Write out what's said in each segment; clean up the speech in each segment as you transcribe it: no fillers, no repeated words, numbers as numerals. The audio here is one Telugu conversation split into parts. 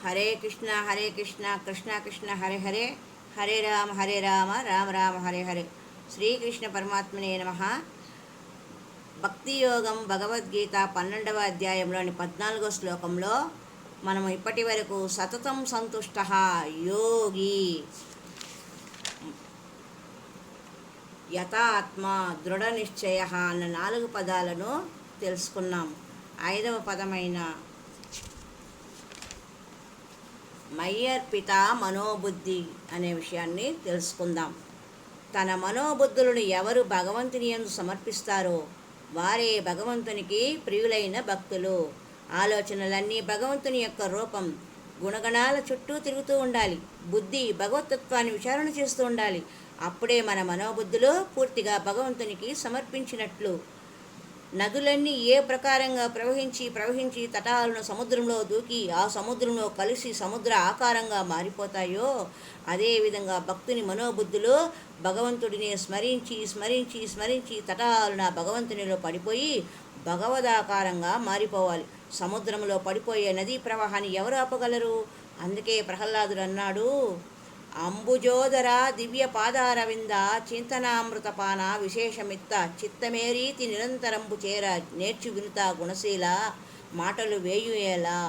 హరే కృష్ణ కృష్ణ కృష్ణ హరే హరే, హరే రామ రామ రామ హరే హరే. శ్రీకృష్ణ పరమాత్మనే నమః. భక్తి యోగం భగవద్గీత 12వ అధ్యాయంలోని 14వ శ్లోకంలో మనం ఇప్పటి వరకు సతతం సంతుష్ట యోగి యథాత్మ దృఢ నిశ్చయ అన్న 4 పదాలను తెలుసుకున్నాం. 5వ పదమైన మయ్యర్పిత మనోబుద్ధి అనే విషయాన్ని తెలుసుకుందాం. తన మనోబుద్ధులను ఎవరు భగవంతుని యందు సమర్పిస్తారో వారే భగవంతునికి ప్రియులైన భక్తులు. ఆలోచనలన్నీ భగవంతుని యొక్క రూపం, గుణగణాల చుట్టూ తిరుగుతూ ఉండాలి. బుద్ధి భగవతత్వాన్ని విచారణ చేస్తూ ఉండాలి. అప్పుడే మన మనోబుద్ధులు పూర్తిగా భగవంతునికి సమర్పించినట్లు. నదులన్నీ ఏ ప్రకారంగా ప్రవహించి తటాలను సముద్రంలో దూకి ఆ సముద్రంలో కలిసి సముద్ర ఆకారంగా మారిపోతాయో అదేవిధంగా భక్తుని మనోబుద్ధులు భగవంతుడిని స్మరించి తటాలున భగవంతునిలో పడిపోయి భగవదాకారంగా మారిపోవాలి. సముద్రంలో పడిపోయే నదీ ప్రవాహాన్ని ఎవరు ఆపగలరు? అందుకే ప్రహ్లాదుడు అన్నాడు, అంబుజోదర దివ్య పాదారవింద చింతనామృతపాన విశేషమిత్త చిత్తమేరీతి నిరంతరంబు చేర నేర్చు వినుత గుణశీల మాటలు వేయుయేలా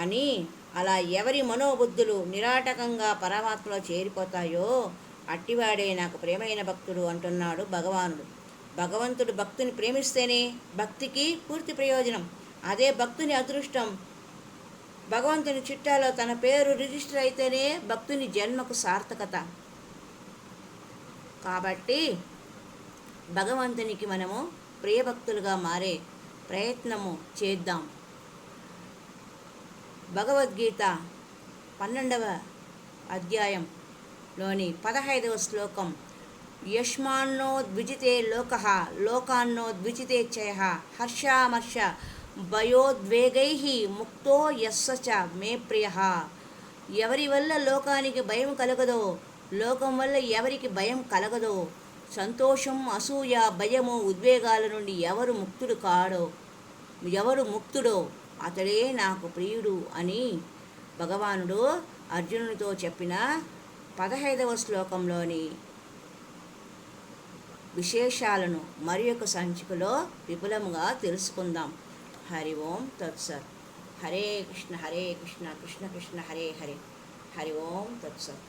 అని. అలా ఎవరి మనోబుద్ధులు నిరాటకంగా పరమాత్మలో చేరిపోతాయో అట్టివాడే నాకు ప్రేమైన భక్తుడు అంటున్నాడు భగవానుడు. భగవంతుడు భక్తుని ప్రేమిస్తేనే భక్తికి పూర్తి ప్రయోజనం. అదే భక్తుని అదృష్టం. భగవంతుని చిట్టాలో తన పేరు రిజిస్టర్ అయితేనే భక్తుని జన్మకు సార్థకత. కాబట్టి భగవంతునికి మనము ప్రియభక్తులుగా మారే ప్రయత్నము చేద్దాం. భగవద్గీత 12వ అధ్యాయంలోని 15వ శ్లోకం, యష్మాన్నో ద్విజితే లోకః లోకాన్నో ద్విజితే చయః హర్షామర్ష భయోద్వేగై ముక్తో యస్స చ మే ప్రియః. ఎవరి వల్ల లోకానికి భయం కలగదో, లోకం వల్ల ఎవరికి భయం కలగదో, సంతోషం అసూయ భయము ఉద్వేగాల నుండి ఎవరు ముక్తుడో అతడే నాకు ప్రియుడు అని భగవానుడు అర్జునునితో చెప్పిన 15వ శ్లోకంలోని విశేషాలను మరి యొక్క సంచికలో విపులంగా తెలుసుకుందాం. హరి ఓం తత్సత్. హరే కృష్ణ కృష్ణ కృష్ణ హరే హరే. హరి ఓం తత్సత్.